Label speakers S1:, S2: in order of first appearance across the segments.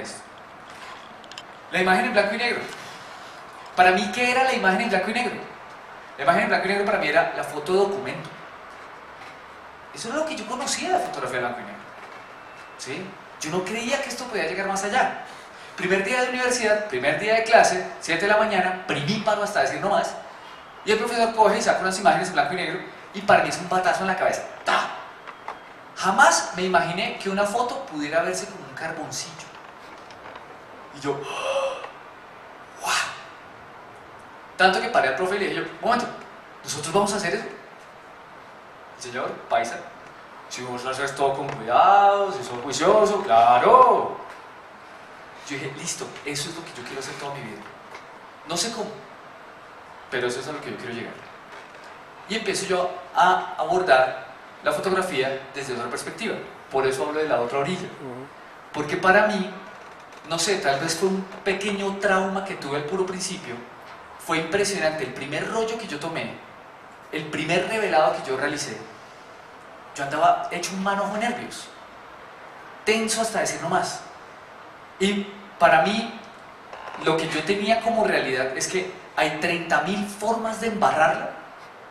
S1: esto. La imagen en blanco y negro. Para mí, ¿qué era la imagen en blanco y negro? La imagen en blanco y negro para mí era la foto de documento. Eso era lo que yo conocía de la fotografía en blanco y negro. ¿Sí? Yo no creía que esto podía llegar más allá. Primer día de universidad, primer día de clase, 7 de la mañana, primíparo hasta decir no más, y el profesor coge y saca unas imágenes en blanco y negro, y para mí es un batazo en la cabeza. ¡Ta! Jamás me imaginé que una foto pudiera verse como un carboncillo. Y yo, ¡wow! Tanto que paré al profe y le dije yo, un momento, ¿nosotros vamos a hacer eso? El señor, paisa, si vos haces todo con cuidado, si sos juicioso, claro. Yo dije, listo, eso es lo que yo quiero hacer toda mi vida. No sé cómo, pero eso es a lo que yo quiero llegar. Y empiezo yo a abordar la fotografía desde otra perspectiva. Por eso hablo de la otra orilla. Porque para mí, no sé, tal vez fue un pequeño trauma que tuve al puro principio. Fue impresionante. El primer rollo que yo tomé, el primer revelado que yo realicé, yo andaba hecho un manojo de nervios. Tenso hasta decir no más. Y para mí, lo que yo tenía como realidad es que hay 30.000 formas de embarrarla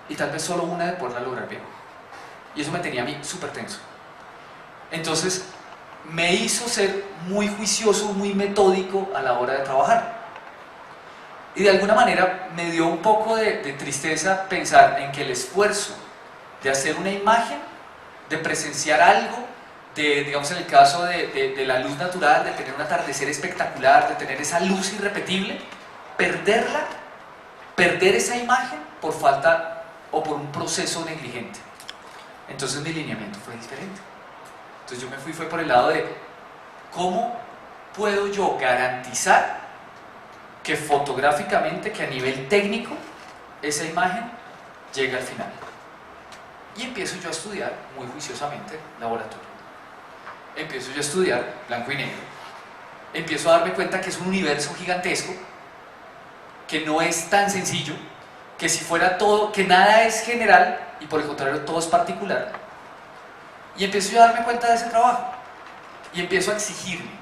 S1: y tal vez solo una de poderla lograr bien. Y eso me tenía a mí súper tenso. Entonces, me hizo ser muy juicioso, muy metódico a la hora de trabajar. Y de alguna manera me dio un poco de tristeza pensar en que el esfuerzo de hacer una imagen, de presenciar algo, digamos en el caso de la luz natural, de tener un atardecer espectacular, de tener esa luz irrepetible, perderla, perder esa imagen por falta o por un proceso negligente. Entonces mi lineamiento fue diferente. Entonces yo me fue por el lado de cómo puedo yo garantizar que fotográficamente, que a nivel técnico, esa imagen llegue al final. Y empiezo yo a estudiar muy juiciosamente laboratorio. Empiezo yo a estudiar blanco y negro. Empiezo a darme cuenta que es un universo gigantesco, que no es tan sencillo, que si fuera todo, que nada es general y por el contrario todo es particular. Y empiezo yo a darme cuenta de ese trabajo y empiezo a exigirme.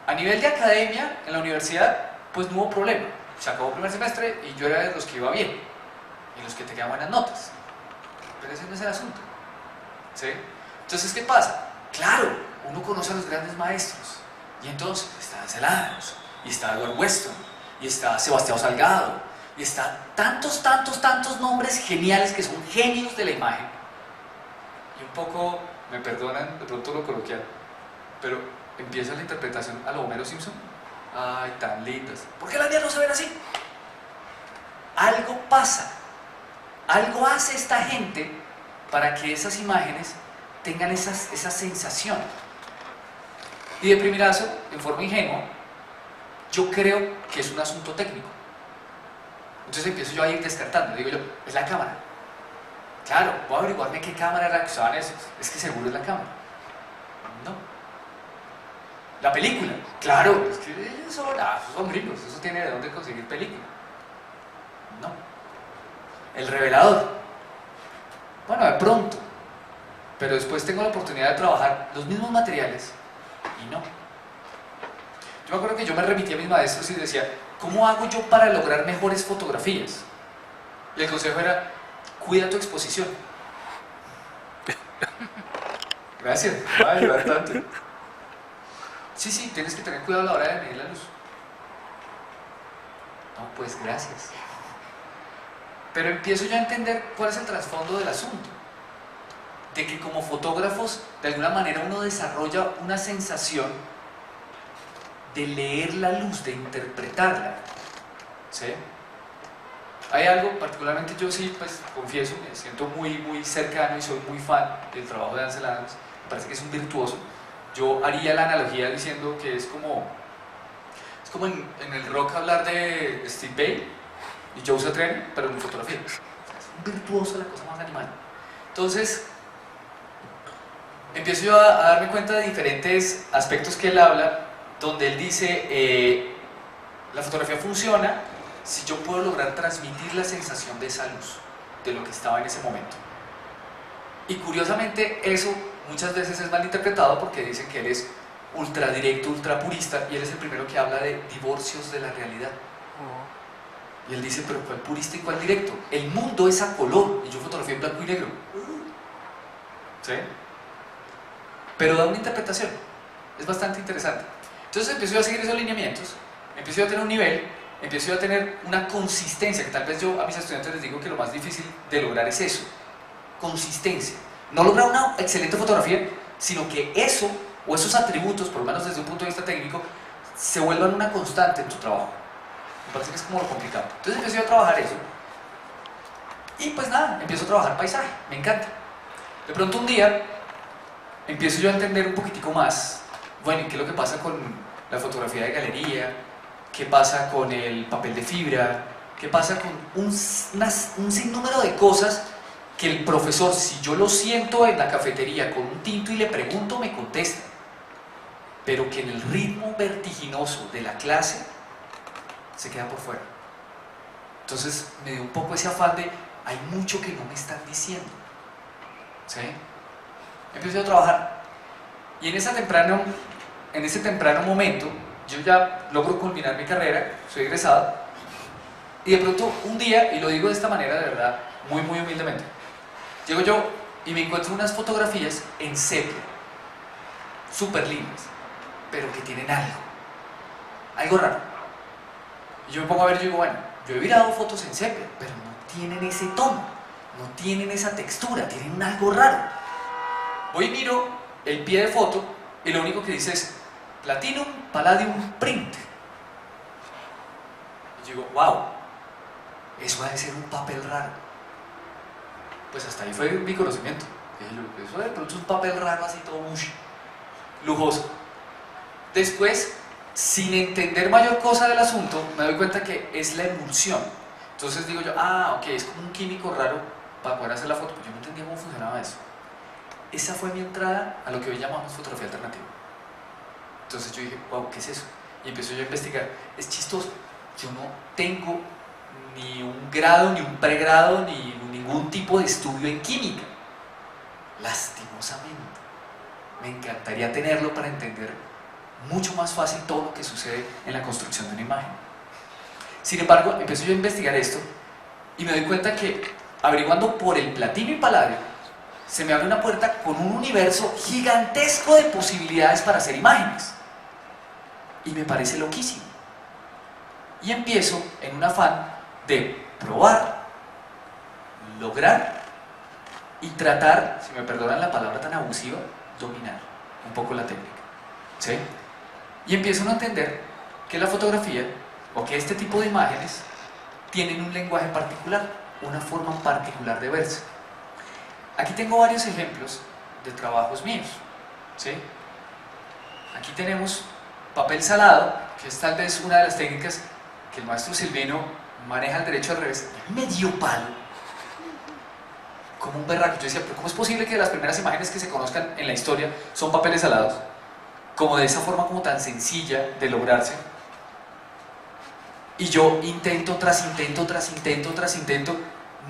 S1: A nivel de academia, en la universidad, pues no hubo problema. Se acabó el primer semestre y yo era de los que iba bien y los que tenían buenas notas. Pero ese no es el asunto. ¿Sí? Entonces, ¿qué pasa? Claro, uno conoce a los grandes maestros. Y entonces está Ansel Adams, y está Edward Weston, y está Sebastián Salgado, y está tantos nombres geniales que son genios de la imagen. Y un poco, me perdonan de pronto lo coloquial, pero empieza la interpretación a lo Homero Simpson. Ay, tan lindas. ¿Por qué las mías no se ven así? Algo pasa, algo hace esta gente para que esas imágenes tengan esa sensación. Y de primerazo, en forma ingenua, yo creo que es un asunto técnico. Entonces empiezo yo a ir descartando. Digo yo, es la cámara. Claro, voy a averiguarme qué cámara era la que usaban esos. Es que seguro es la cámara. No. La película. Claro, es que esos son gringos. Eso tiene de dónde conseguir película. No. El revelador. Bueno, de pronto. Pero después tengo la oportunidad de trabajar los mismos materiales y no. Yo me acuerdo que yo me remití a mis maestros y decía, ¿cómo hago yo para lograr mejores fotografías? Y el consejo era, cuida tu exposición. Gracias, me va a ayudar tanto. Sí, tienes que tener cuidado a la hora de medir la luz. No, pues gracias. Pero empiezo yo a entender cuál es el trasfondo del asunto. De que como fotógrafos, de alguna manera uno desarrolla una sensación de leer la luz, de interpretarla. ¿Sí? Hay algo, particularmente yo sí, pues confieso, me siento muy cercano y soy muy fan del trabajo de Ansel Adams, me parece que es un virtuoso. Yo haría la analogía diciendo que es como en el rock hablar de Steve Vai y Joe Satriani, pero en fotografía. Es un virtuoso, la cosa más animal. Entonces, empiezo yo a darme cuenta de diferentes aspectos que él habla, donde él dice, la fotografía funciona si yo puedo lograr transmitir la sensación de esa luz, de lo que estaba en ese momento. Y curiosamente eso muchas veces es malinterpretado porque dicen que él es ultra directo, ultra purista, y él es el primero que habla de divorcios de la realidad. Y él dice, pero ¿cuál purista y cuál directo? El mundo es a color, y yo fotografié en blanco y negro. ¿Sí? Pero da una interpretación, es bastante interesante. Entonces empiezo a seguir esos lineamientos, empiezo a tener un nivel, empiezo a tener una consistencia, que tal vez yo a mis estudiantes les digo que lo más difícil de lograr es eso, consistencia. No lograr una excelente fotografía, sino que eso, o esos atributos, por lo menos desde un punto de vista técnico, se vuelvan una constante en tu trabajo. Me parece que es como lo complicado. Entonces empecé a trabajar eso. Y pues nada, empiezo a trabajar paisaje, me encanta. De pronto un día empiezo yo a entender un poquitico más, bueno, ¿qué es lo que pasa con la fotografía de galería? ¿Qué pasa con el papel de fibra? ¿Qué pasa con un sinnúmero de cosas que el profesor, si yo lo siento en la cafetería con un tinto y le pregunto, me contesta? Pero que en el ritmo vertiginoso de la clase se queda por fuera. Entonces me dio un poco ese afán de, hay mucho que no me están diciendo. ¿Sí? Empecé a trabajar. Y en ese temprano momento, yo ya logro culminar mi carrera, soy egresado, y de pronto un día, y lo digo de esta manera de verdad, muy muy humildemente, llego yo y me encuentro unas fotografías en sepia, súper lindas, pero que tienen algo raro. Y yo me pongo a ver y digo, bueno, yo he virado fotos en sepia, pero no tienen ese tono, no tienen esa textura, tienen algo raro. Voy y miro el pie de foto y lo único que dice es Platinum Palladium Print. Y yo digo, wow, eso ha de ser un papel raro. Pues hasta ahí fue mi conocimiento. Dije yo, eso de pronto es un papel raro así todo lujoso. Después, sin entender mayor cosa del asunto, me doy cuenta que es la emulsión. Entonces digo yo, ok, es como un químico raro para poder hacer la foto. Pues yo no entendía cómo funcionaba eso. Esa fue mi entrada a lo que hoy llamamos fotografía alternativa. Entonces yo dije, wow, ¿qué es eso? Y empecé yo a investigar. Es chistoso, yo no tengo ni un grado, ni un pregrado, ni ningún tipo de estudio en química. Lastimosamente. Me encantaría tenerlo para entender mucho más fácil todo lo que sucede en la construcción de una imagen. Sin embargo, empecé yo a investigar esto y me doy cuenta que averiguando por el platino y paladio se me abre una puerta con un universo gigantesco de posibilidades para hacer imágenes. Y me parece loquísimo. Y empiezo en un afán de probar, lograr y tratar, si me perdonan la palabra tan abusiva, dominar un poco la técnica. ¿Sí? Y empiezo a entender que la fotografía, o que este tipo de imágenes, tienen un lenguaje particular, una forma particular de verse. Aquí tengo varios ejemplos de trabajos míos. ¿Sí? Aquí tenemos papel salado, que es tal vez una de las técnicas que el maestro Silvino maneja el derecho al revés, medio palo, como un berraco. Yo decía, pero ¿cómo es posible que las primeras imágenes que se conozcan en la historia son papeles salados? Como de esa forma como tan sencilla de lograrse. Y yo intento tras intento, tras intento, tras intento,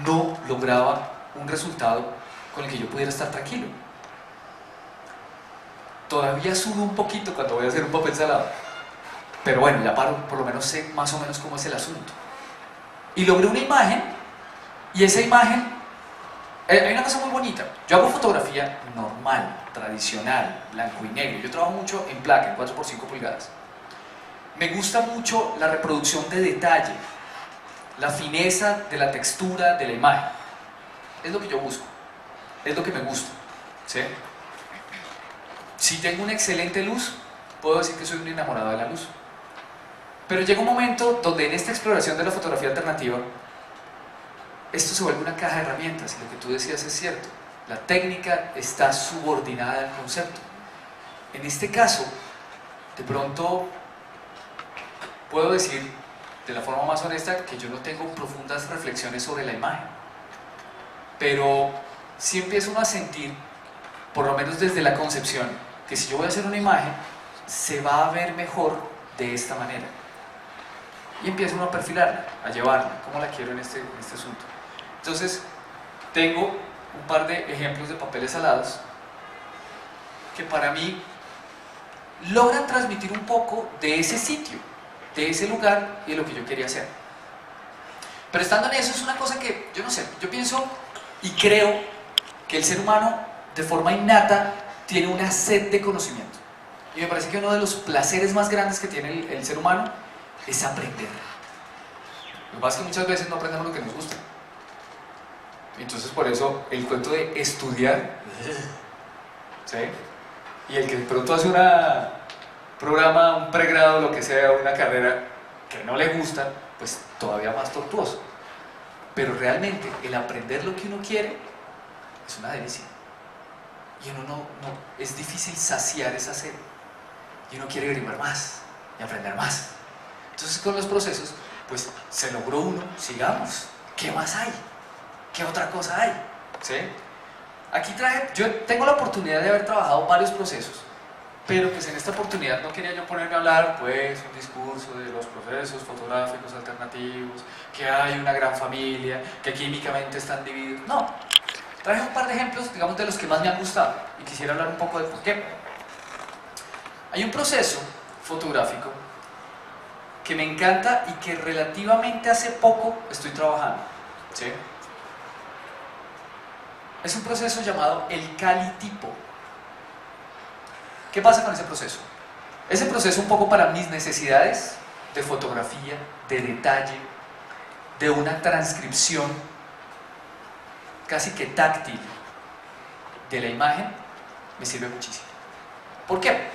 S1: no lograba un resultado con el que yo pudiera estar tranquilo. Todavía sudo un poquito cuando voy a hacer un papel salado, pero bueno, ya por lo menos sé más o menos cómo es el asunto. Y logré una imagen, y esa imagen, hay una cosa muy bonita. Yo hago fotografía normal, tradicional, blanco y negro. Yo trabajo mucho en placa, en 4x5 pulgadas. Me gusta mucho la reproducción de detalle, la fineza de la textura de la imagen. Es lo que yo busco, es lo que me gusta. ¿Sí? Si tengo una excelente luz, puedo decir que soy un enamorado de la luz. Pero llega un momento donde en esta exploración de la fotografía alternativa, esto se vuelve una caja de herramientas, y lo que tú decías es cierto. La técnica está subordinada al concepto. En este caso, de pronto, puedo decir de la forma más honesta que yo no tengo profundas reflexiones sobre la imagen. Pero sí empiezo uno a sentir, por lo menos desde la concepción, que si yo voy a hacer una imagen, se va a ver mejor de esta manera. Y empiezo uno a perfilarla, a llevarla, como la quiero en este asunto. Entonces, tengo un par de ejemplos de papeles salados que para mí logran transmitir un poco de ese sitio, de ese lugar y de lo que yo quería hacer. Pero estando en eso es una cosa que, yo no sé, yo pienso y creo que el ser humano de forma innata tiene una sed de conocimiento. Y me parece que uno de los placeres más grandes que tiene el ser humano es aprender. Lo que pasa es que muchas veces no aprendemos lo que nos gusta. Entonces por eso el cuento de estudiar, ¿sí? Y el que de pronto hace un programa, un pregrado, lo que sea, una carrera que no le gusta, pues todavía más tortuoso. Pero realmente el aprender lo que uno quiere es una delicia. Y uno es difícil saciar esa sed. Y uno quiere averiguar más y aprender más. Entonces con los procesos, pues se logró uno, sigamos. ¿Qué más hay? ¿Qué otra cosa hay? ¿Sí? Aquí yo tengo la oportunidad de haber trabajado varios procesos, pero pues en esta oportunidad no quería yo ponerme a hablar pues un discurso de los procesos fotográficos alternativos, que hay una gran familia, que químicamente están divididos. No, traje un par de ejemplos, digamos, de los que más me han gustado y quisiera hablar un poco de por qué. Hay un proceso fotográfico que me encanta y que relativamente hace poco estoy trabajando, ¿sí? Es un proceso llamado el calitipo. ¿Qué pasa con ese proceso? Ese proceso un poco para mis necesidades de fotografía, de detalle, de una transcripción casi que táctil de la imagen, me sirve muchísimo. ¿Por qué?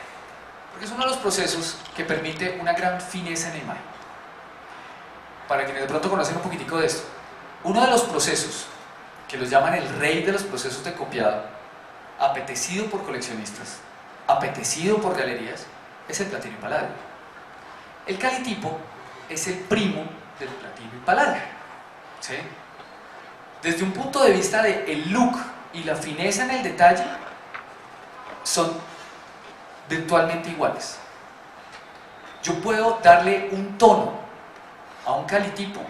S1: Porque es uno de los procesos que permite una gran fineza en la imagen. Para quienes de pronto conocen un poquitico de esto, uno de los procesos que los llaman el rey de los procesos de copiado, apetecido por coleccionistas, apetecido por galerías, es el platino y paladio. El calitipo es el primo del platino y paladio, ¿sí? Desde un punto de vista del look y la fineza en el detalle, son virtualmente iguales. Yo puedo darle un tono a un calitipo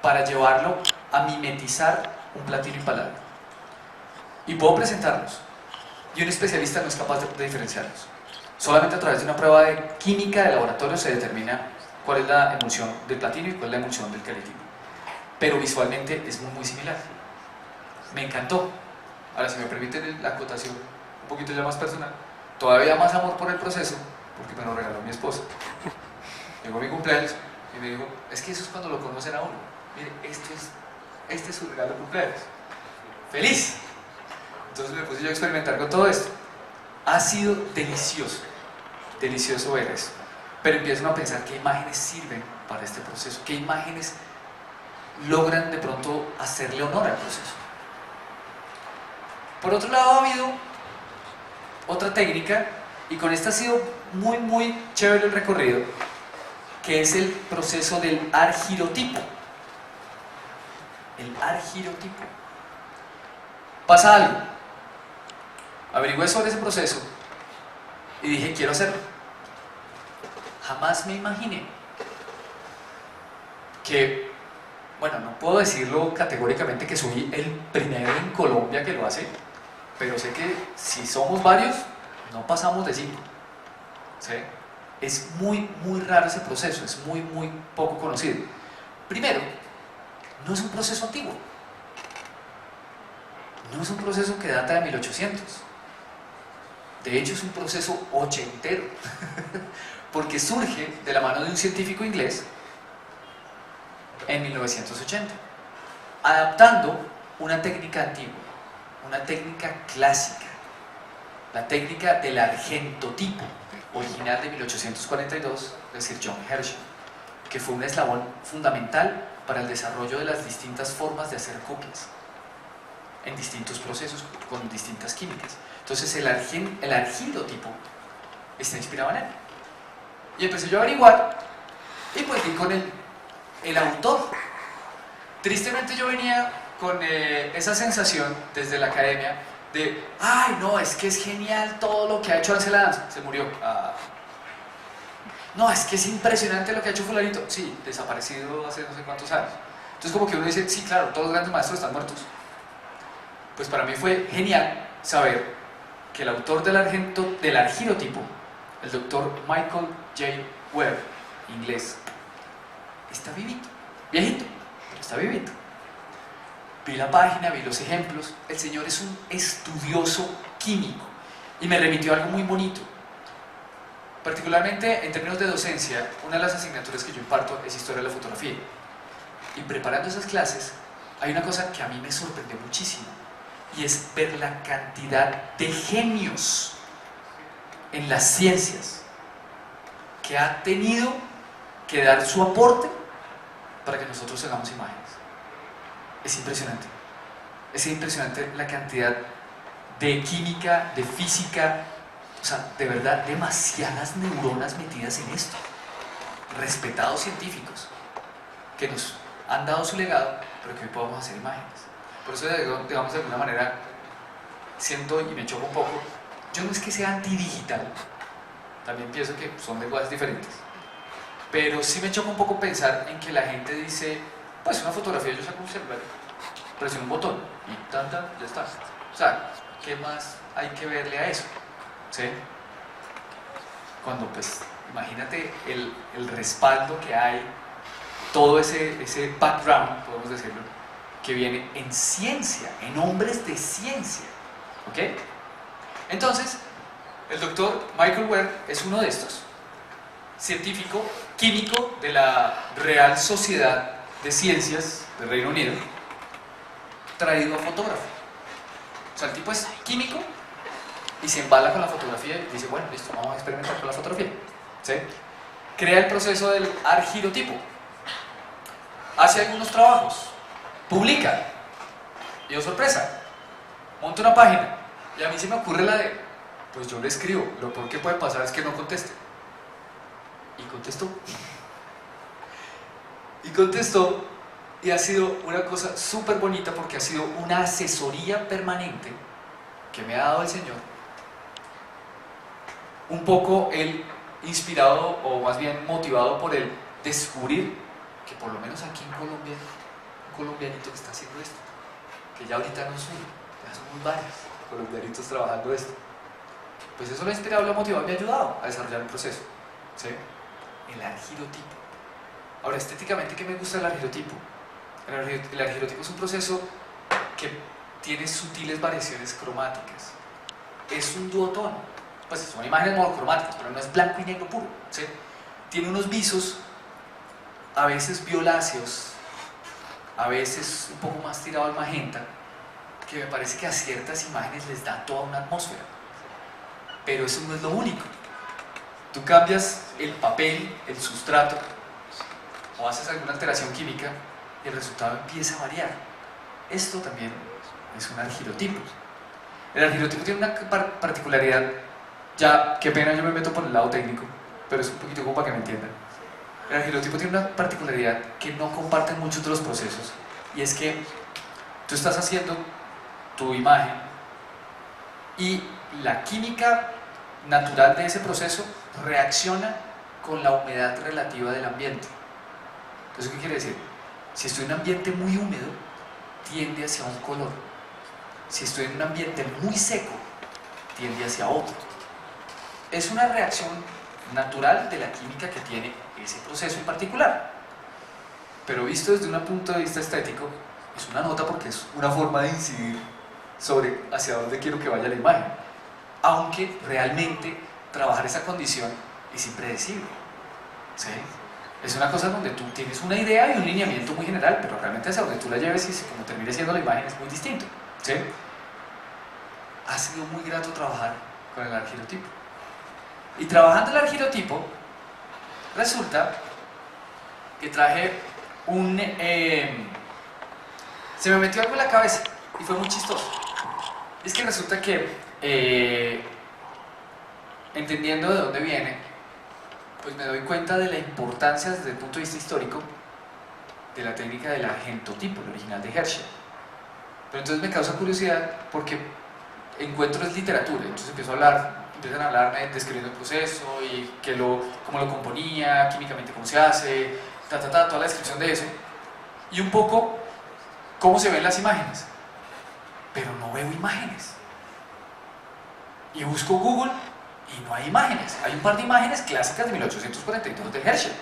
S1: para llevarlo a mimetizar un platino y paladio. Y puedo presentarlos. Y un especialista no es capaz de diferenciarlos. Solamente a través de una prueba de química de laboratorio se determina cuál es la emulsión del platino y cuál es la emulsión del calitipo. Pero visualmente es muy similar. Me encantó. Ahora, si me permiten la acotación un poquito ya más personal, todavía más amor por el proceso, porque me lo regaló mi esposa. Llegó mi cumpleaños y me dijo, es que eso es cuando lo conocen a uno. Mire, este es su regalo de cumpleaños. ¡Feliz! Entonces me puse yo a experimentar con todo esto. Ha sido delicioso, delicioso ver eso. Pero empiezan a pensar qué imágenes sirven para este proceso, qué imágenes logran de pronto hacerle honor al proceso. Por otro lado, ha habido otra técnica, y con esta ha sido muy chévere el recorrido, que es el proceso del argirotipo. El argirotipo. Pasa algo. Averigüé sobre ese proceso y dije, quiero hacerlo. Jamás me imaginé que, bueno, no puedo decirlo categóricamente que soy el primero en Colombia que lo hace, pero sé que si somos varios, no pasamos de 5. ¿Sí? Es muy raro ese proceso, es muy poco conocido. Primero, no es un proceso antiguo. No es un proceso que data de 1800. De hecho, es un proceso ochentero, porque surge de la mano de un científico inglés en 1980, adaptando una técnica antigua, una técnica clásica, la técnica del argentotipo, original de 1842, de Sir John Herschel, que fue un eslabón fundamental para el desarrollo de las distintas formas de hacer copias en distintos procesos con distintas químicas. Entonces el argirotipo está inspirado en él. Y empecé yo a averiguar y pues di con el autor. Tristemente yo venía con esa sensación desde la academia de, ay no, es que es genial todo lo que ha hecho Ansel Adams. Se murió. No, es que es impresionante lo que ha hecho fulanito. Sí, desaparecido hace no sé cuántos años. Entonces como que uno dice, sí, claro, todos los grandes maestros están muertos. Pues para mí fue genial saber que el autor del argirotipo el doctor Michael J. Webb, inglés, está vivito, viejito, pero está vivito. Vi la página, vi los ejemplos. El señor es un estudioso químico y me remitió a algo muy bonito. Particularmente en términos de docencia, una de las asignaturas que yo imparto es Historia de la Fotografía. Y preparando esas clases, hay una cosa que a mí me sorprendió muchísimo, y es ver la cantidad de genios en las ciencias que ha tenido que dar su aporte para que nosotros tengamos imágenes. Es impresionante la cantidad de química, de física, o sea, de verdad, demasiadas neuronas metidas en esto. Respetados científicos que nos han dado su legado, pero que hoy podemos hacer imágenes. Por eso, digamos, de alguna manera, siento, y me choca un poco, yo no es que sea antidigital, también pienso que son lenguajes diferentes, pero sí me choca un poco pensar en que la gente dice, pues una fotografía yo saco un celular, presiono un botón y tan, ya está. O sea, ¿qué más hay que verle a eso? ¿Sí? Cuando, pues, imagínate el respaldo que hay, todo ese background, podemos decirlo, que viene en ciencia, en hombres de ciencia. ¿Ok? Entonces, el doctor Michael Webb es uno de estos, científico, químico de la Real Sociedad de Ciencias del Reino Unido, traído a fotógrafo. O sea, el tipo es químico y se embala con la fotografía y dice, bueno, listo, vamos a experimentar con la fotografía. ¿Sí? Crea el proceso del argirotipo, hace algunos trabajos, publica, y oh sorpresa, monta una página, y a mí se me ocurre la de, pues yo le escribo, lo peor que puede pasar es que no conteste. Y contestó. Y contestó, y ha sido una cosa súper bonita porque ha sido una asesoría permanente que me ha dado el Señor. Un poco él inspirado, o más bien motivado por el descubrir que por lo menos aquí en Colombia, un colombianito que está haciendo esto, que ya ahorita no es uno, ya somos varios colombianitos trabajando esto. Pues eso lo ha inspirado, lo ha motivado y me ha ayudado a desarrollar el proceso. ¿Sí? El argirotipo. Ahora, estéticamente, ¿qué me gusta del argirotipo? El argirotipo es un proceso que tiene sutiles variaciones cromáticas. Es un duotono. Pues son imágenes monocromáticas, pero no es blanco y negro puro. ¿Sí? Tiene unos visos, a veces violáceos, a veces un poco más tirado al magenta, que me parece que a ciertas imágenes les da toda una atmósfera. Pero eso no es lo único. Tú cambias el papel, el sustrato, o haces alguna alteración química, y el resultado empieza a variar. Esto también es un argirotipo. El argirotipo tiene una particularidad, ya, qué pena yo me meto por el lado técnico, pero es un poquito como para que me entiendan. El argirotipo tiene una particularidad que no comparten muchos de los procesos, y es que tú estás haciendo tu imagen y la química natural de ese proceso reacciona con la humedad relativa del ambiente. ¿Eso qué quiere decir? Si estoy en un ambiente muy húmedo, tiende hacia un color. Si estoy en un ambiente muy seco, tiende hacia otro. Es una reacción natural de la química que tiene ese proceso en particular. Pero visto desde un punto de vista estético, es una nota porque es una forma de incidir sobre hacia dónde quiero que vaya la imagen. Aunque realmente trabajar esa condición es impredecible. ¿Sí? Es una cosa donde tú tienes una idea y un lineamiento muy general, pero realmente hacia donde tú la lleves y como termine siendo la imagen es muy distinto. ¿Sí? Ha sido muy grato trabajar con el argirotipo. Y trabajando el argirotipo, resulta que traje un... se me metió algo en la cabeza y fue muy chistoso. Es que resulta que, entendiendo de dónde viene, pues me doy cuenta de la importancia desde el punto de vista histórico de la técnica del argentotipo, el original de Herschel. Pero entonces me causa curiosidad porque encuentro es literatura, entonces empiezan a hablarme describiendo el proceso y cómo lo componía, químicamente cómo se hace, toda la descripción de eso, y un poco cómo se ven las imágenes, pero no veo imágenes. Y busco Google y no hay imágenes. Hay un par de imágenes clásicas de 1842 de Herschel,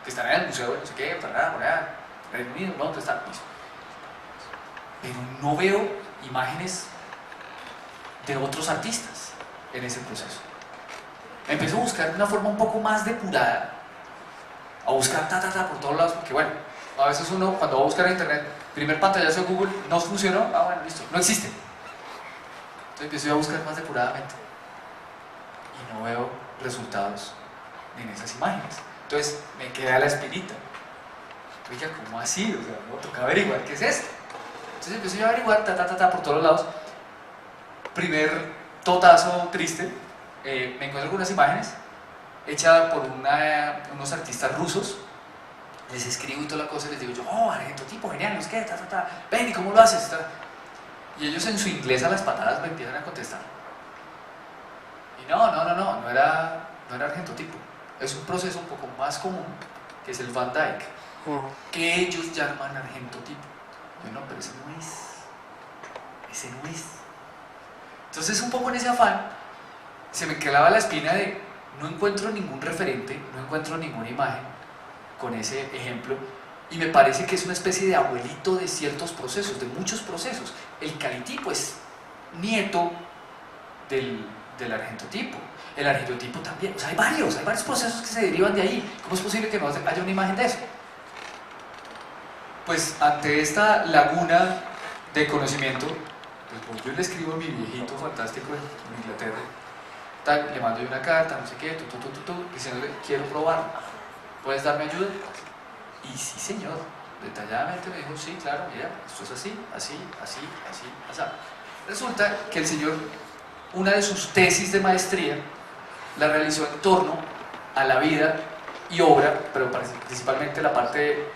S1: que están en el museo de no sé qué, por allá, Reino Unido, Londres, están. Pero no veo imágenes de otros artistas en ese proceso. Empiezo a buscar de una forma un poco más depurada, a buscar por todos lados, porque bueno, a veces uno cuando va a buscar en internet, primer pantallazo de Google, no funcionó, bueno, listo, no existe. Entonces empiezo a buscar más depuradamente y no veo resultados en esas imágenes. Entonces me queda la espinita. Oiga, ¿cómo así? O sea, no, toca averiguar qué es esto. Entonces empiezo yo a averiguar por todos lados. Primer totazo triste, me encuentro con unas imágenes hechas por unos artistas rusos. Les escribo y toda la cosa y les digo yo, oh, argentotipo, genial, no es que, ven, ¿y cómo lo haces? Y ellos en su inglés a las patadas me empiezan a contestar. Y no era argentotipo. Es un proceso un poco más común, que es el Van Dyke, que ellos llaman argentotipo. Yo no, pero ese no es. Entonces un poco en ese afán, se me clavaba la espina de no encuentro ningún referente, no encuentro ninguna imagen con ese ejemplo, y me parece que es una especie de abuelito de ciertos procesos, de muchos procesos. El calitipo es nieto del argentotipo, el argentotipo también, o sea, hay varios procesos que se derivan de ahí. ¿Cómo es posible que no haya una imagen de eso? Pues ante esta laguna de conocimiento, pues yo le escribo a mi viejito fantástico en Inglaterra, le mando yo una carta, no sé qué, diciéndole, quiero probarlo, ¿puedes darme ayuda? Y sí, señor, detalladamente me dijo, sí, claro, mira, esto es así. Resulta que el señor, una de sus tesis de maestría, la realizó en torno a la vida y obra, pero principalmente la parte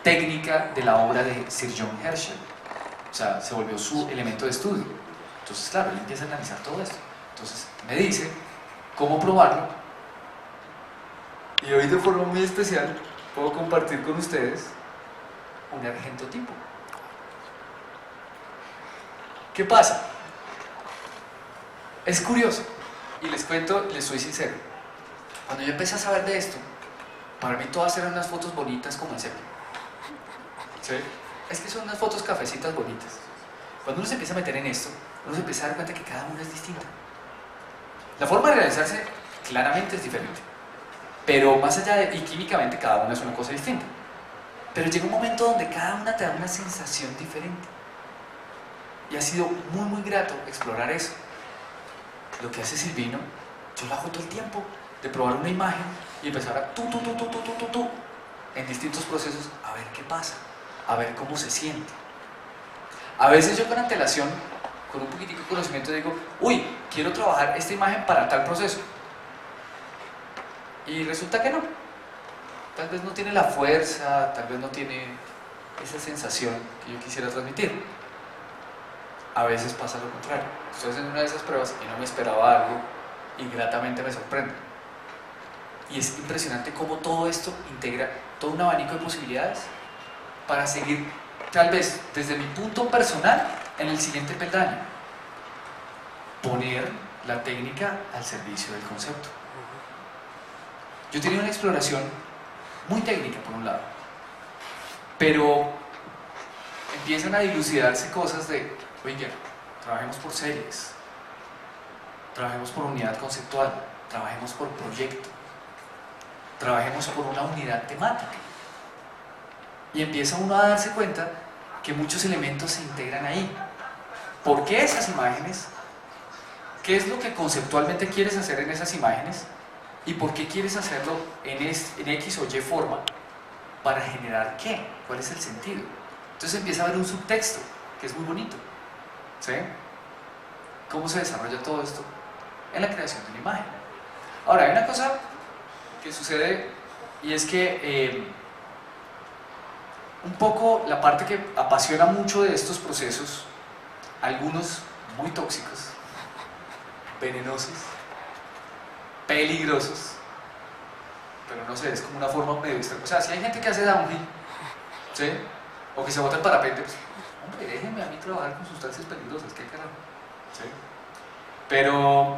S1: técnica de la obra de Sir John Herschel. O sea, se volvió su elemento de estudio. Entonces, claro, él empieza a analizar todo esto. Entonces, me dice cómo probarlo. Y hoy de forma muy especial puedo compartir con ustedes un argentotipo. ¿Qué pasa? Es curioso. Y les cuento, les soy sincero. Cuando yo empecé a saber de esto, para mí todas eran unas fotos bonitas como en sepia. ¿Sí? Es que son unas fotos cafecitas bonitas. Cuando uno se empieza a meter en esto, uno se empieza a dar cuenta que cada una es distinta. La forma de realizarse claramente es diferente, pero más allá de, y químicamente cada una es una cosa distinta. Pero llega un momento donde cada una te da una sensación diferente. Y ha sido muy, muy grato explorar eso. Lo que hace Silvino, yo lo hago todo el tiempo, de probar una imagen y empezar a en distintos procesos a ver qué pasa, a ver cómo se siente. A veces yo con antelación, con un poquitico de conocimiento digo, uy, quiero trabajar esta imagen para tal proceso. Y resulta que no. Tal vez no tiene la fuerza, tal vez no tiene esa sensación que yo quisiera transmitir. A veces pasa lo contrario. Estoy haciendo una de esas pruebas y no me esperaba algo y gratamente me sorprende. Y es impresionante cómo todo esto integra todo un abanico de posibilidades para seguir, tal vez desde mi punto personal, en el siguiente peldaño. Poner la técnica al servicio del concepto. Yo tenía una exploración muy técnica por un lado, pero empiezan a dilucidarse cosas de, oiga, trabajemos por series, trabajemos por unidad conceptual, trabajemos por proyecto, trabajemos por una unidad temática. Y empieza uno a darse cuenta que muchos elementos se integran ahí. ¿Por qué esas imágenes? ¿Qué es lo que conceptualmente quieres hacer en esas imágenes? ¿Y por qué quieres hacerlo en X o Y forma? ¿Para generar qué? ¿Cuál es el sentido? Entonces empieza a haber un subtexto, que es muy bonito. ¿Sí? ¿Cómo se desarrolla todo esto? En la creación de una imagen. Ahora, hay una cosa que sucede, y es que un poco la parte que apasiona mucho de estos procesos, algunos muy tóxicos, venenosos, peligrosos, pero no sé, es como una forma medio extrema. O sea, si hay gente que hace downhill, ¿sí? O que se bota el parapente, pues, hombre, déjenme a mí trabajar con sustancias peligrosas, qué carajo, ¿sí? Pero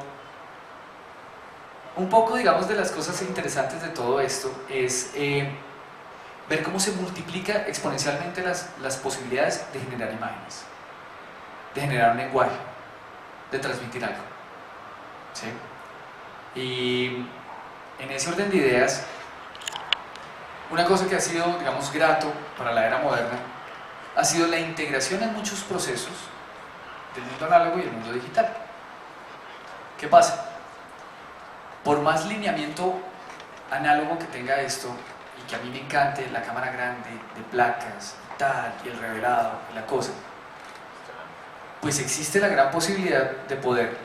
S1: un poco, digamos, de las cosas interesantes de todo esto es ver cómo se multiplica exponencialmente las posibilidades de generar imágenes, de generar un lenguaje, de transmitir algo. ¿Sí? Y en ese orden de ideas, una cosa que ha sido, digamos, grato para la era moderna ha sido la integración en muchos procesos del mundo análogo y el mundo digital. ¿Qué pasa? Por más lineamiento análogo que tenga esto, y que a mí me encante la cámara grande, de placas, tal, y el revelado, y la cosa, pues existe la gran posibilidad de poder,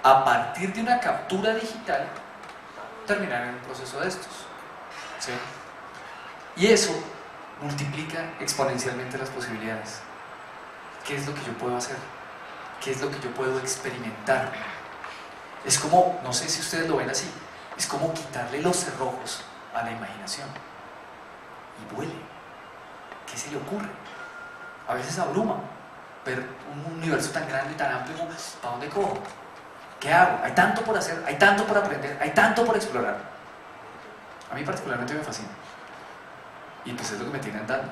S1: a partir de una captura digital, terminar en un proceso de estos. ¿Sí? Y eso multiplica exponencialmente las posibilidades. ¿Qué es lo que yo puedo hacer? ¿Qué es lo que yo puedo experimentar? Es como, no sé si ustedes lo ven así, es como quitarle los cerrojos a la imaginación. Y vuele. ¿Qué se le ocurre? A veces abruma ver un universo tan grande, tan amplio, como, ¿para dónde cojo? ¿Qué hago? Hay tanto por hacer, hay tanto por aprender, hay tanto por explorar. A mí particularmente me fascina. Y pues es lo que me tiene andando.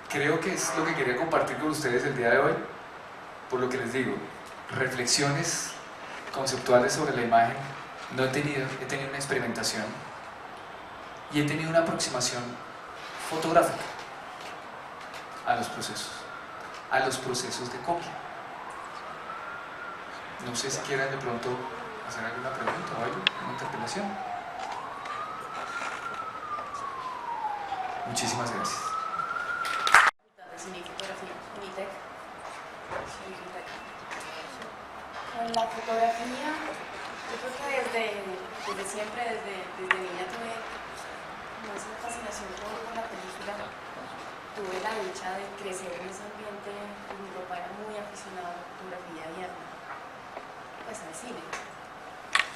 S1: Creo que es lo que quería compartir con ustedes el día de hoy. Por lo que les digo, reflexiones conceptuales sobre la imagen no he tenido una experimentación y he tenido una aproximación fotográfica a los procesos de copia. No sé si quieran de pronto hacer alguna pregunta o algo, una interpelación. Muchísimas gracias.
S2: Con la fotografía, yo creo que desde siempre, desde niña tuve como esa fascinación por la película. Tuve la dicha de crecer en ese ambiente. Mi papá era muy aficionado a la fotografía y pues al cine.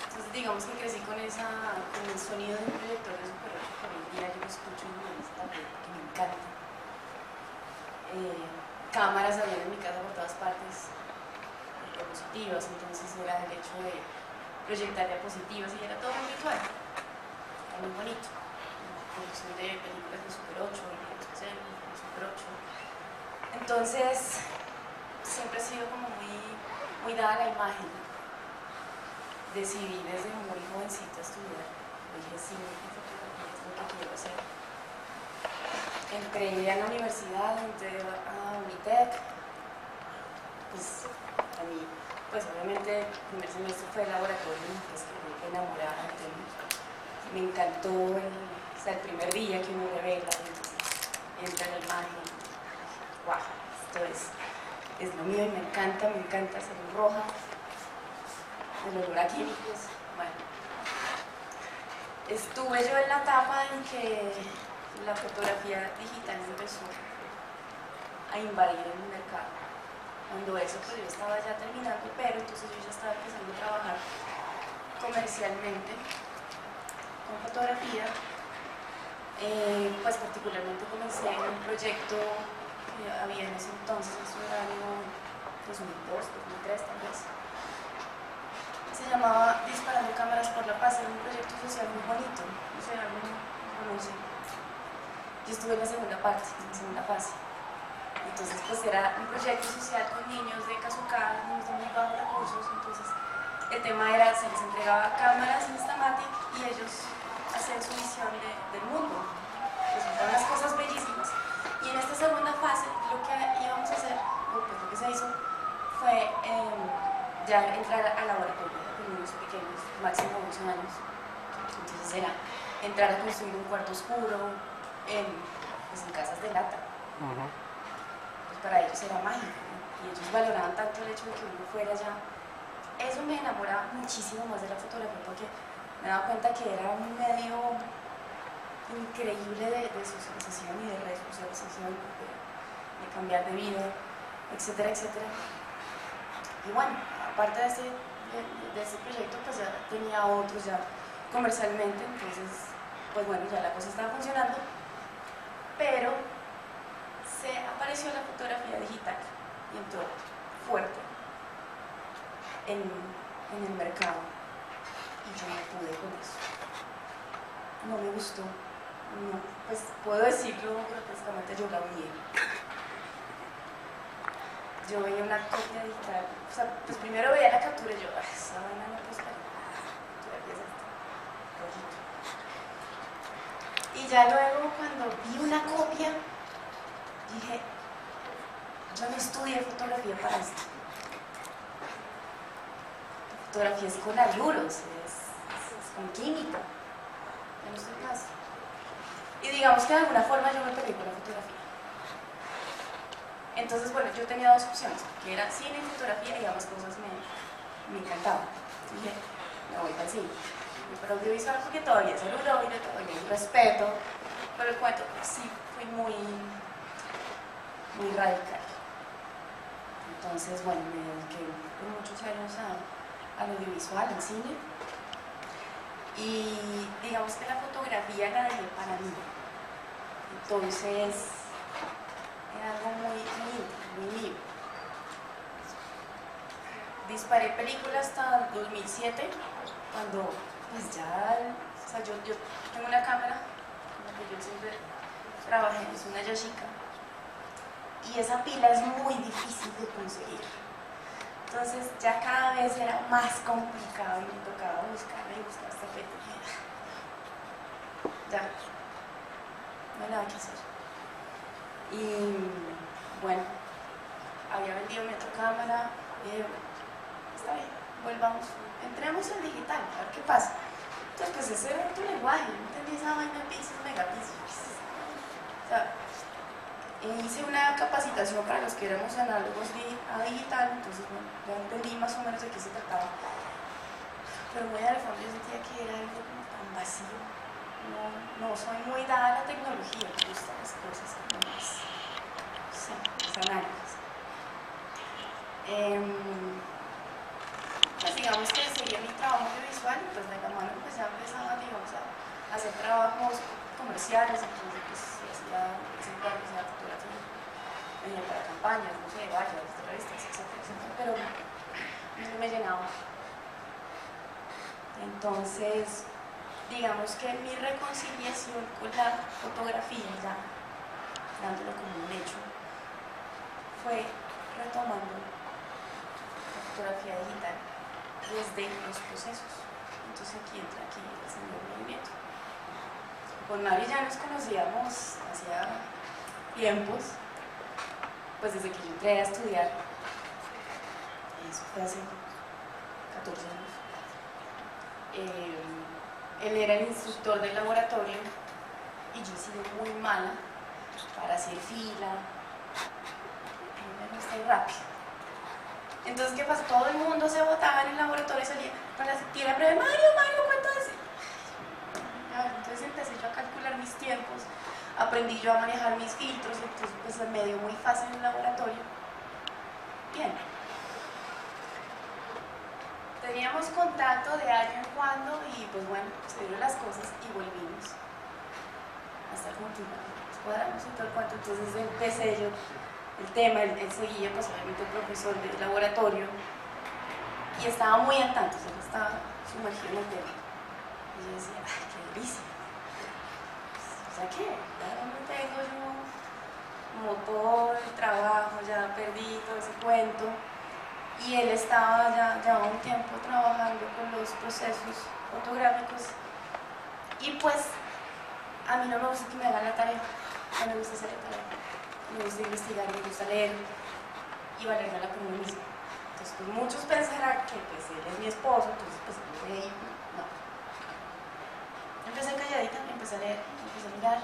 S2: Entonces digamos que crecí con el sonido de un proyector de Super 8 que hoy en día yo lo escucho y me gusta también, que me encanta. Cámaras había en mi casa por todas partes, diapositivas, entonces era el hecho de proyectar diapositivas y era todo muy virtual, era muy bonito. Producción de películas de Super 8, de Super 8. Entonces siempre he sido como muy dada a la imagen. Decidí desde muy jovencita estudiar. Dije, sí, fotografía es lo que quiero hacer. Entré a la universidad, entré a Unitec. Pues a mí, pues obviamente el primer semestre fue el laboratorio, pues quedé enamorada del tema. Me encantó el primer día que uno revela, entra en la imagen. ¡Wow! Esto es lo mío y me encanta hacer un roja. El olor a químicos. Bueno, estuve yo en la etapa en que la fotografía digital empezó a invadir el mercado. Cuando eso, pues yo estaba ya terminando, pero entonces yo ya estaba empezando a trabajar comercialmente con fotografía. Pues particularmente comencé en un proyecto que había en ese entonces, eso era el año 2002, 2003 tal vez. Se llamaba Disparando Cámaras por la Paz, era un proyecto social muy bonito, no sé, alguien conoce. Yo estuve en la segunda parte, en la segunda fase. Entonces pues era un proyecto social con niños de Casucar, niños de muy bajos recursos. Entonces el tema era, se les entregaba cámaras Instamatic y ellos hacían su visión del mundo. Resultaban unas cosas bellísimas. Y en esta segunda fase lo que íbamos a hacer, pues lo que se hizo fue ya entrar al laboratorio con niños pequeños, máximo 8 años. Entonces era entrar a construir un cuarto oscuro en casas de lata. Pues para ellos era mágico, ¿no? Y ellos valoraban tanto el hecho de que uno fuera allá. Eso me enamoraba muchísimo más de la fotografía porque me daba cuenta que era un medio increíble de socialización y de resocialización, de cambiar de vida, etcétera, etcétera. Y bueno, aparte de ese proyecto, pues ya tenía otros ya comercialmente, entonces, pues bueno, ya la cosa estaba funcionando, pero se apareció la fotografía digital y entró fuerte en en el mercado y yo no pude con eso. No me gustó. No, pues puedo decirlo grotescamente, yo la odié. Yo veía una copia digital, o sea, pues primero veía la captura y yo, esa vaina no puede esperar. Y ya luego cuando vi una copia, dije, yo no estudié fotografía para esto. La fotografía es con ayuros, es con química. Ya no estoy más. Y digamos que de alguna forma yo me pegué con la fotografía. Entonces, bueno, yo tenía dos opciones, que era cine y fotografía y ambas cosas me encantaban. Dije, me voy para el cine. Y para audiovisual porque todavía es celuloide, todavía hay respeto, pero el cuento sí fui muy radical. Entonces, bueno, me dediqué por muchos años al audiovisual, al cine. Y digamos que la fotografía la dejé para mí. Entonces, era algo muy íntimo, muy mío. Disparé películas hasta el 2007, cuando pues ya, o sea, yo tengo una cámara con la que yo siempre trabajé, es una Yashica, y esa pila es muy difícil de conseguir. Entonces ya cada vez era más complicado y me tocaba buscarla y buscar esta pila. Ya, no hay nada que hacer. Y bueno, había vendido mi otra cámara, está bien, volvamos, entremos en digital, a ver qué pasa. Entonces, pues ese era otro lenguaje, no entendí esa vaina de pisos, megapíxeles. O sea, hice una capacitación para los que éramos análogos a digital, entonces bueno, ya entendí más o menos de qué se trataba. Pero muy al fondo yo sentía que era algo como tan vacío. No soy muy dada a la tecnología, me gustan las cosas como más, sí, más análogas. Pues digamos que seguía mi trabajo audiovisual y pues de la mano empezaba digamos, a hacer trabajos comerciales, entonces pues hacía fotografía para campañas, no sé, vallas, revistas, etcétera, pero no me llenaba. Entonces, digamos que mi reconciliación con la fotografía, ya dándolo como un hecho, fue retomando la fotografía digital desde los procesos. Entonces aquí entra el segundo movimiento. Con Mari ya nos conocíamos hacía tiempos, pues desde que yo entré a estudiar, eso fue hace 14 años. Él era el instructor del laboratorio y yo he sido muy mala para hacer fila, me gusta ir rápido. Entonces, ¿qué pasa? Todo el mundo se botaba en el laboratorio y salía para sentir la prueba, Mario, ¿cuánto es? Entonces empecé yo a calcular mis tiempos, aprendí yo a manejar mis filtros, entonces pues me dio muy fácil en el laboratorio. Bien. Teníamos contacto de año en cuando y pues bueno, se dieron las cosas y volvimos a estar juntos, nos cuadramos y todo el cuento. Entonces empecé yo el tema, él seguía pues obviamente el profesor del laboratorio y estaba muy al tanto, o sea, estaba sumergido en el tema. Y yo decía, ¡ay, qué delicia! O sea, ¿qué? Ya no tengo yo motor, trabajo, ya perdí todo ese cuento. Y él estaba ya un tiempo trabajando con los procesos fotográficos y pues a mí no me gusta que me hagan la tarea, no me gusta hacer la tarea, me gusta investigar, me gusta leer y valérmela por mí misma. Entonces pues muchos pensarán que pues él es mi esposo, entonces pues no. Empecé calladita, empecé a leer, empecé a mirar,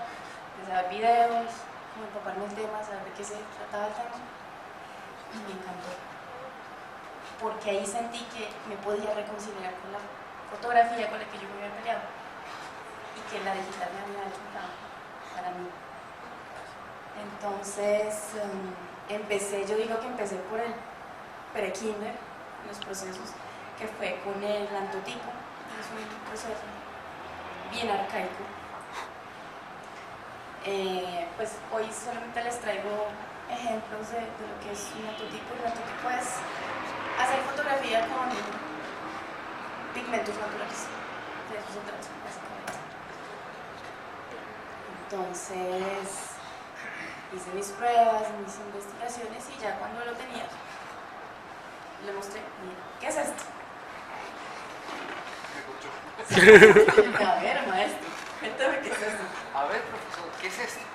S2: empecé a ver videos, como empaparme el tema, saber de qué se trataba el tema y me encantó. Porque ahí sentí que me podía reconciliar con la fotografía con la que yo me había peleado y que la digital me había hecho un cambio para mí. Entonces yo digo que empecé por el pre-kinder, en los procesos, que fue con el antotipo, es un proceso bien arcaico. Pues hoy solamente les traigo ejemplos de lo que es un antotipo. El antotipo es hacer fotografía con pigmentos naturales. De eso se trata, básicamente. Entonces, hice mis pruebas, mis investigaciones y ya cuando lo tenía, le mostré, mira, ¿qué es esto? A ver, maestro, cuéntame qué es esto.
S1: A ver, profesor, ¿qué es esto?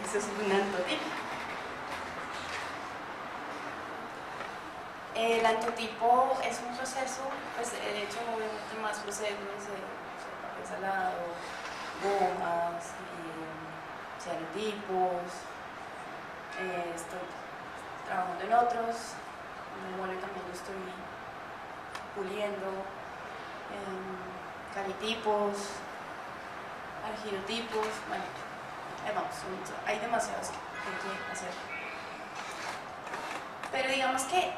S2: Eso es un antotipo. El antotipo es un proceso, pues de hecho obviamente más procesos, papel salado, gomas, cianotipos, estoy trabajando en otros, el mole también lo estoy puliendo, calitipos, argirotipos, bueno, ahí vamos, hay demasiados que hay que hacer. Pero digamos que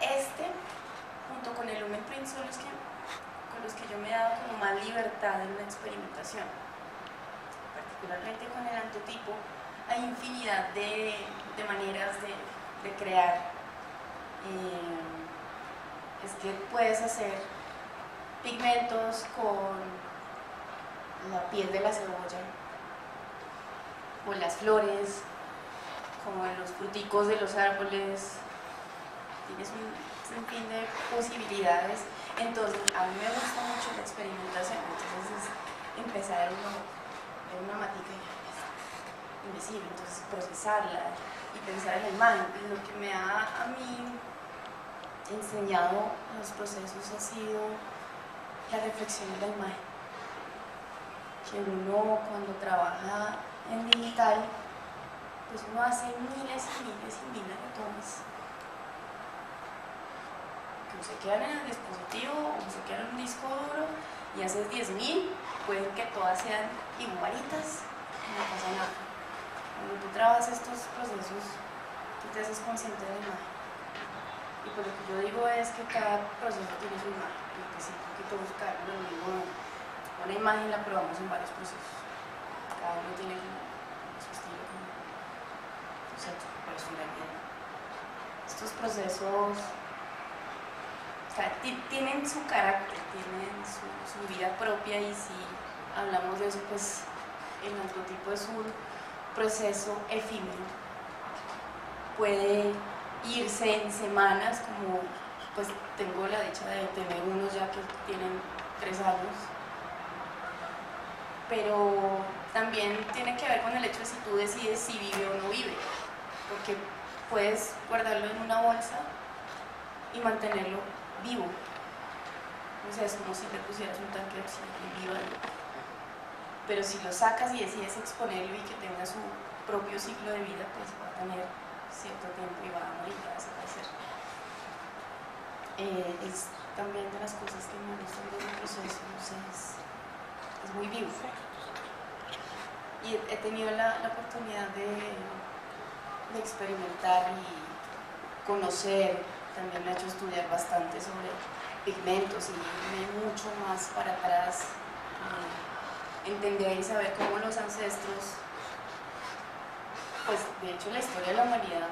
S2: junto con el Lumen Print, son con los que yo me he dado como más libertad en la experimentación. Particularmente con el antotipo, hay infinidad de maneras de crear. Es que puedes hacer pigmentos con la piel de la cebolla, con las flores, con los fruticos de los árboles. Tienes un sinfín de posibilidades. Entonces, a mí me gusta mucho la experimentación. Entonces, es empezar una matica invisible, entonces procesarla y pensar en la imagen. Lo que me ha a mí enseñado los procesos ha sido la reflexión de la imagen. Que uno, cuando trabaja en digital, pues uno hace miles y miles y miles de tomas que se quedan en el dispositivo o se quedan en un disco duro y haces 10.000, pueden que todas sean igualitas, no pasa nada. Cuando tú trabajas estos procesos, tú te haces consciente de la imagen. Y pues lo que yo digo es que cada proceso tiene su imagen, y pues sí, hay que buscar lo mismo. Una imagen la probamos en varios procesos, cada uno tiene su estilo, su personalidad. Estos procesos tienen su carácter, tienen su vida propia, y si hablamos de eso, pues el antotipo es un proceso efímero. Puede irse en semanas, como pues tengo la dicha de tener unos ya que tienen 3 años, pero también tiene que ver con el hecho de si tú decides si vive o no vive, porque puedes guardarlo en una bolsa y mantenerlo vivo. O sea, es como si le pusieras un tanque de oxígeno vivo ahí. Pero si lo sacas y decides exponerlo y que tenga su propio ciclo de vida, pues va a tener cierto tiempo y va a morir, va a desaparecer. Es también de las cosas que me gustan de ese proceso, no sé, es muy vivo. Y he tenido la oportunidad de experimentar y conocer. También me ha hecho estudiar bastante sobre pigmentos y irme mucho más para atrás, entender y saber cómo los ancestros, pues de hecho la historia de la humanidad,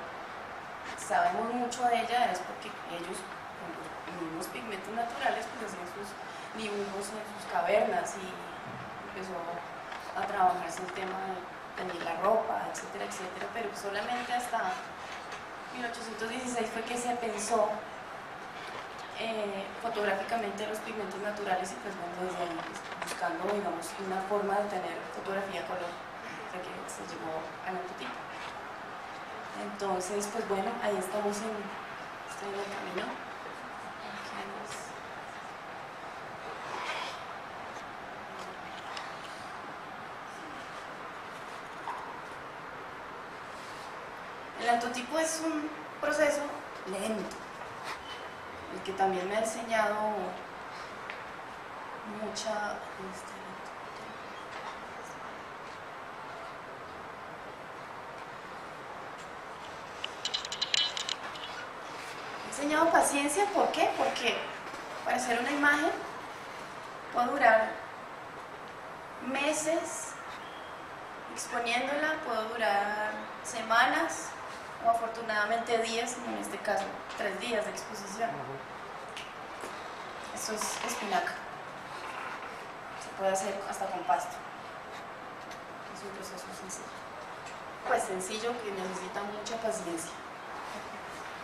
S2: sabemos mucho de ella, es porque ellos, con los mismos pigmentos naturales, pues hacían sus dibujos en sus cavernas y empezó a trabajarse el tema de teñir la ropa, etcétera, etcétera, pero solamente hasta 1816 fue que se pensó fotográficamente los pigmentos naturales, y pues bueno, desde ahí pues, buscando, digamos, una forma de tener fotografía a color, hasta que se llegó al antotipo. Entonces, pues bueno, ahí estamos estoy en el camino. El antotipo es un proceso lento, el que también me ha enseñado mucha... Me ha enseñado paciencia, ¿por qué? Porque para hacer una imagen puede durar meses exponiéndola, puede durar semanas, o afortunadamente días, como en este caso 3 días de exposición. Es Esto es espinaca. Se puede hacer hasta con pasto. Es un proceso sencillo. Pues sencillo, que necesita mucha paciencia.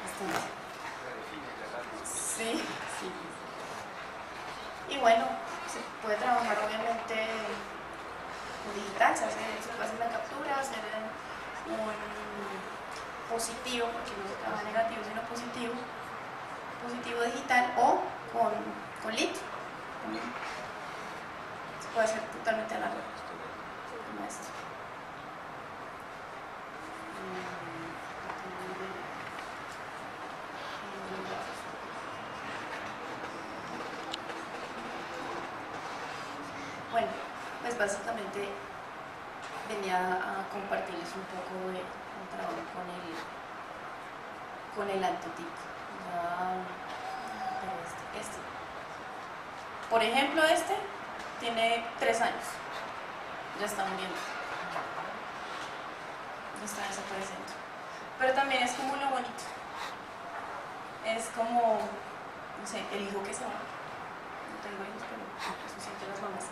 S2: Bastante. Sí, sí. Y bueno, se puede trabajar obviamente digital, se puede hacer la captura, hacer un positivo, porque no se trabaja negativo sino positivo digital, o con litio. Se puede hacer totalmente a la red, como esto. Bueno, pues básicamente venía a compartirles un poco de un trabajo con el antotipo. Este. Por ejemplo, este tiene 3 años, ya está muriendo, ya está desapareciendo. Pero también es como lo bonito, es como, no sé, el hijo que se va. No tengo hijos, pero eso sienten las mamás.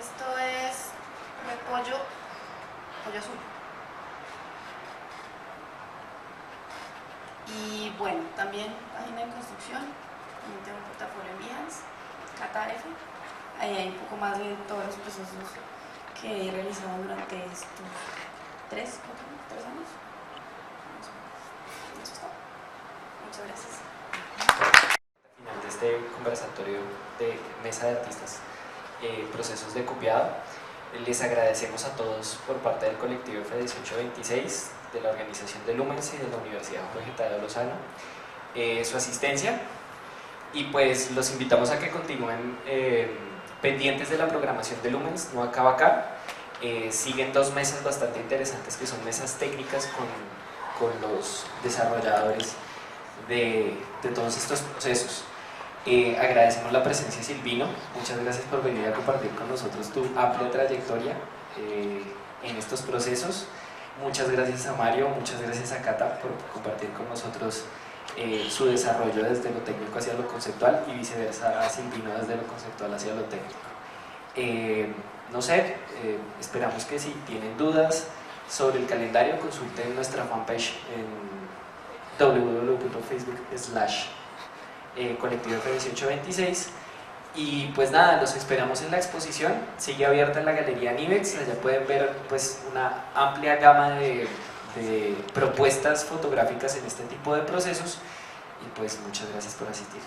S2: Esto es pollo azul. Y bueno, también página de construcción, también tengo un portafolio en Behance, KTF. Ahí hay un poco más de todos los procesos que he realizado durante estos 3 años. Eso es todo. Muchas gracias.
S3: Al final de este conversatorio de Mesa de Artistas, procesos de copiado, les agradecemos a todos por parte del colectivo F1826, de la organización de Lumens y de la Universidad Jorge Tadeo Lozano, su asistencia, y pues los invitamos a que continúen pendientes de la programación de Lumens. No acaba acá, siguen 2 mesas bastante interesantes que son mesas técnicas con los desarrolladores de todos estos procesos. Agradecemos la presencia de Silvino, muchas gracias por venir a compartir con nosotros tu amplia trayectoria en estos procesos. Muchas gracias a Mario, muchas gracias a Cata por compartir con nosotros su desarrollo desde lo técnico hacia lo conceptual, y viceversa a Silvino desde lo conceptual hacia lo técnico. No sé, esperamos que si tienen dudas sobre el calendario, consulten nuestra fanpage en www.facebook/colectivo F1826. Y pues nada, los esperamos en la exposición, sigue abierta en la Galería Nivex. Allá pueden ver pues una amplia gama de propuestas fotográficas en este tipo de procesos, y pues muchas gracias por asistir.